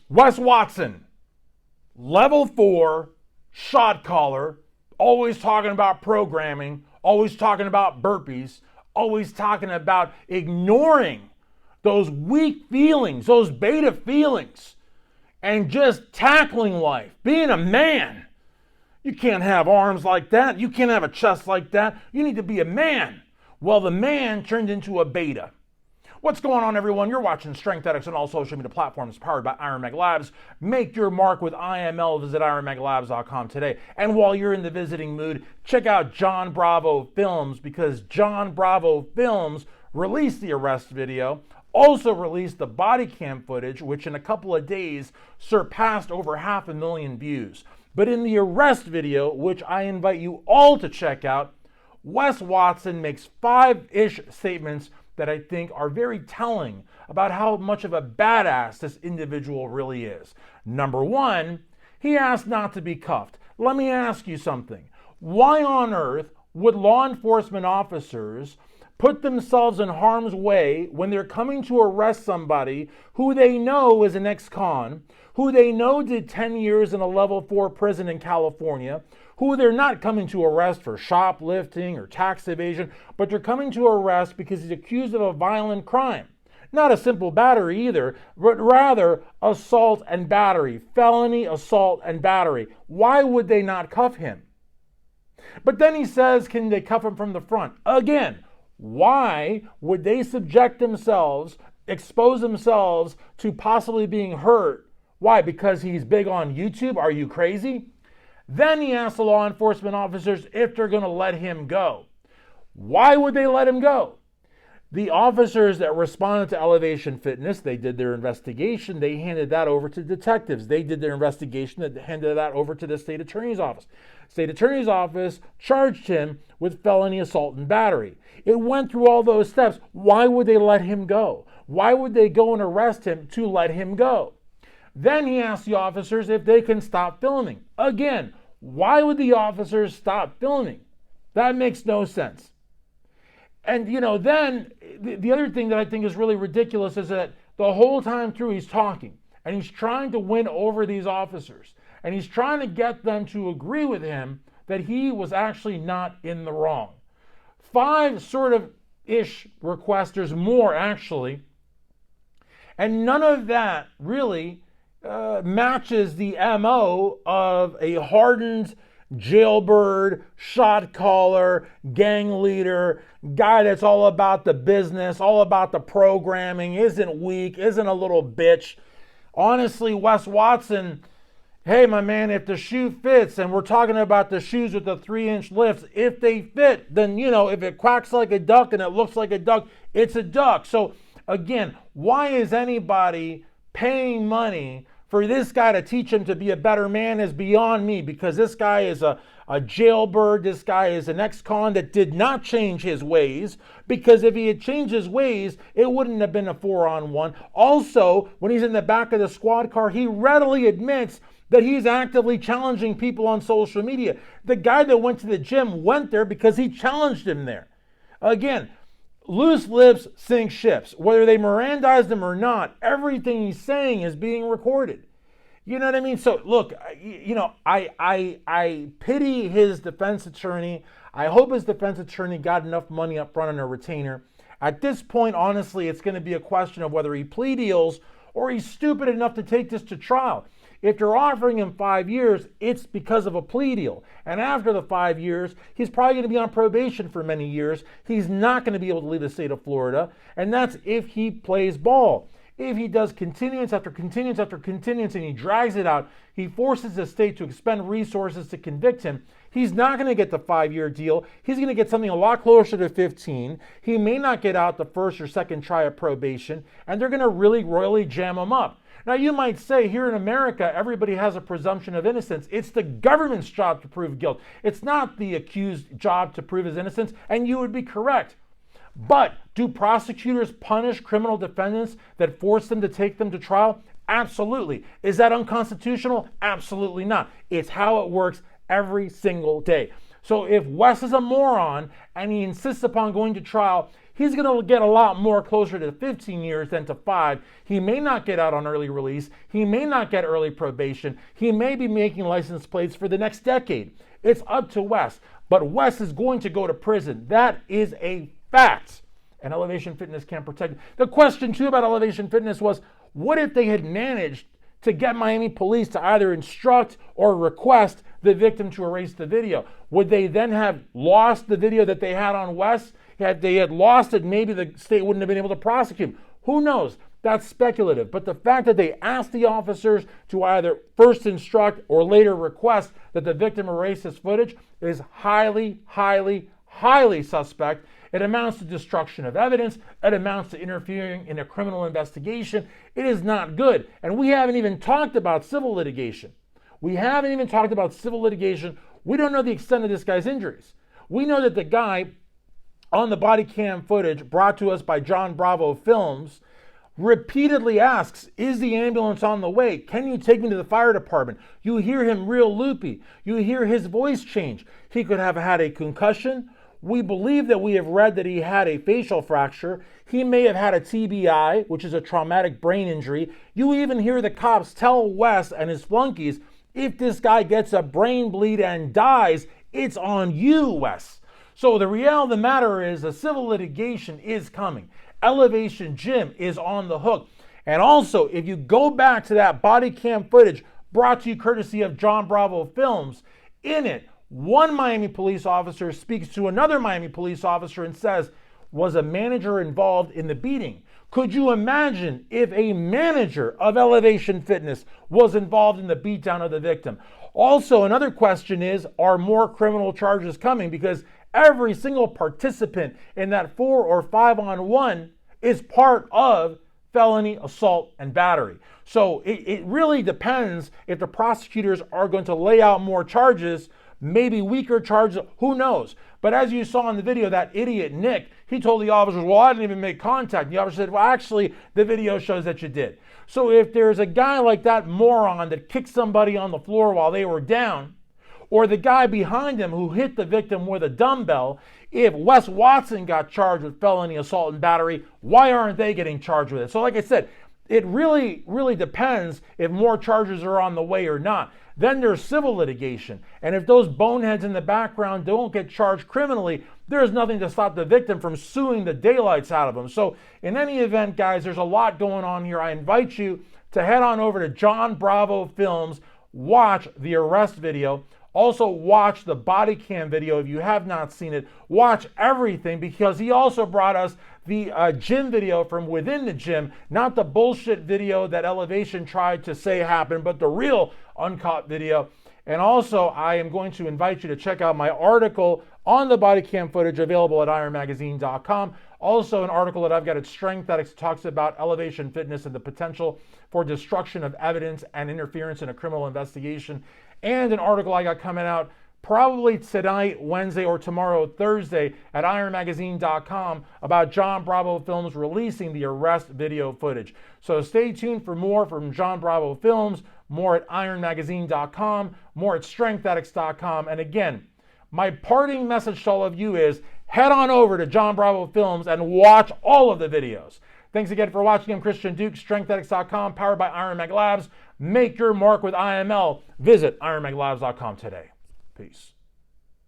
Wes Watson, level 4, shot caller, always talking about programming, always talking about burpees, always talking about ignoring those weak feelings, those beta feelings, and just tackling life, being a man. You can't have arms like that. You can't have a chest like that. You need to be a man. Well, the man turned into a beta. What's going on, everyone? You're watching Strength Addicts on all social media platforms, powered by Iron Mega Labs. Make your mark with IML. Visit ironmegalabs.com today. And while you're in the visiting mood, check out John Bravo Films, because John Bravo Films released the arrest video, also released the body cam footage, which in a couple of days surpassed over 500,000 views. But in the arrest video, which I invite you all to check out, Wes Watson makes 5-ish statements that I think are very telling about how much of a badass this individual really is. Number one, he asked not to be cuffed. Let me ask you something. Why on earth would law enforcement officers put themselves in harm's way when they're coming to arrest somebody who they know is an ex-con, who they know did 10 years in a level 4 prison in California, who they're not coming to arrest for shoplifting or tax evasion, but they're coming to arrest because he's accused of a violent crime. Not a simple battery either, but rather assault and battery, felony assault and battery. Why would they not cuff him? But then he says, can they cuff him from the front? Again, why would they subject themselves, expose themselves to possibly being hurt? Why? Because he's big on YouTube? Are you crazy? Then he asked the law enforcement officers if they're going to let him go. Why would they let him go? The officers that responded to Elevation Fitness, they did their investigation. They handed that over to detectives. They did their investigation and handed that over to the state attorney's office. State attorney's office charged him with felony assault and battery. It went through all those steps. Why would they let him go? Why would they go and arrest him to let him go? Then he asked the officers if they can stop filming. Again, why would the officers stop filming? That makes no sense. And, then the other thing that I think is really ridiculous is that the whole time through he's talking and he's trying to win over these officers and he's trying to get them to agree with him that he was actually not in the wrong. 5 sort of ish requests, there's more actually, and none of that really matches the MO of a hardened jailbird, shot caller, gang leader, guy that's all about the business, all about the programming, isn't weak, isn't a little bitch. Honestly, Wes Watson, hey, my man, if the shoe fits, and we're talking about the shoes with the 3-inch lifts, if they fit, then, if it quacks like a duck and it looks like a duck, it's a duck. So, again, why is anybody paying money for this guy to teach him to be a better man is beyond me, because this guy is a jailbird. This guy is an ex-con that did not change his ways, because if he had changed his ways, it wouldn't have been a 4-on-1. Also, when he's in the back of the squad car, he readily admits that he's actively challenging people on social media. The guy that went to the gym went there because he challenged him there. Again, loose lips sink ships. Whether they Mirandized him or not, everything he's saying is being recorded. You know what I mean? So look, I pity his defense attorney. I hope his defense attorney got enough money up front on a retainer. At this point, honestly, it's going to be a question of whether he plea deals or he's stupid enough to take this to trial. If you're offering him 5 years, it's because of a plea deal. And after the 5 years, he's probably going to be on probation for many years. He's not going to be able to leave the state of Florida. And that's if he plays ball. If he does continuance after continuance after continuance and he drags it out, he forces the state to expend resources to convict him, he's not going to get the 5-year deal. He's going to get something a lot closer to 15. He may not get out the first or second try of probation, and they're going to really royally jam him up. Now, you might say here in America, everybody has a presumption of innocence. It's the government's job to prove guilt. It's not the accused's job to prove his innocence, and you would be correct. But do prosecutors punish criminal defendants that force them to take them to trial? Absolutely. Is that unconstitutional? Absolutely not. It's how it works every single day. So if Wes is a moron and he insists upon going to trial, He's going to get a lot more closer to 15 years than to 5. He may not get out on early release. He may not get early probation. He may be making license plates for the next decade. It's up to Wes. But Wes is going to go to prison. That is a fact. And Elevation Fitness can't protect him. The question, too, about Elevation Fitness was, what if they had managed to get Miami police to either instruct or request the victim to erase the video? Would they then have lost the video that they had on Wes? Had they had lost it, maybe the state wouldn't have been able to prosecute him. Who knows? That's speculative. But the fact that they asked the officers to either first instruct or later request that the victim erase his footage is highly, highly, highly suspect. It amounts to destruction of evidence. It amounts to interfering in a criminal investigation. It is not good. And we haven't even talked about civil litigation. We haven't even talked about civil litigation. We don't know the extent of this guy's injuries. We know that the guy on the body cam footage brought to us by John Bravo Films repeatedly asks, is the ambulance on the way? Can you take me to the fire department? You hear him real loopy. You hear his voice change. He could have had a concussion. We believe that we have read that he had a facial fracture. He may have had a TBI, which is a traumatic brain injury. You even hear the cops tell Wes and his flunkies, if this guy gets a brain bleed and dies, it's on you, Wes. So the reality of the matter is the civil litigation is coming. Elevation Gym is on the hook. And also, if you go back to that body cam footage brought to you courtesy of John Bravo Films, in it, one Miami police officer speaks to another Miami police officer and says, was a manager involved in the beating? Could you imagine if a manager of Elevation Fitness was involved in the beatdown of the victim? Also, another question is, are more criminal charges coming? Because every single participant in that 4 or 5-on-1 is part of felony assault and battery. So it really depends if the prosecutors are going to lay out more charges, maybe weaker charges, who knows? But as you saw in the video, that idiot Nick, he told the officers, well, I didn't even make contact. And the officer said, well, actually, the video shows that you did. So if there's a guy like that moron that kicked somebody on the floor while they were down, or the guy behind him who hit the victim with a dumbbell, if Wes Watson got charged with felony assault and battery, why aren't they getting charged with it? So like I said, it really, really depends if more charges are on the way or not. Then there's civil litigation. And if those boneheads in the background don't get charged criminally, there's nothing to stop the victim from suing the daylights out of them. So in any event, guys, there's a lot going on here. I invite you to head on over to John Bravo Films, watch the arrest video. Also watch the body cam video if you have not seen it. Watch everything, because he also brought us the gym video from within the gym, not the bullshit video that Elevation tried to say happened, but the real uncut video. And also, I am going to invite you to check out my article on the body cam footage available at ironmagazine.com. Also, an article that I've got at Strength that talks about Elevation Fitness and the potential for destruction of evidence and interference in a criminal investigation. And an article I got coming out probably tonight, Wednesday, or tomorrow, Thursday, at ironmagazine.com about John Bravo Films releasing the arrest video footage. So stay tuned for more from John Bravo Films, more at ironmagazine.com, more at strengthaddicts.com. And again, my parting message to all of you is head on over to John Bravo Films and watch all of the videos. Thanks again for watching. I'm Christian Duke, strengthaddicts.com, powered by Iron Mag Labs. Make your mark with IML. Visit ironmaglabs.com today. Peace.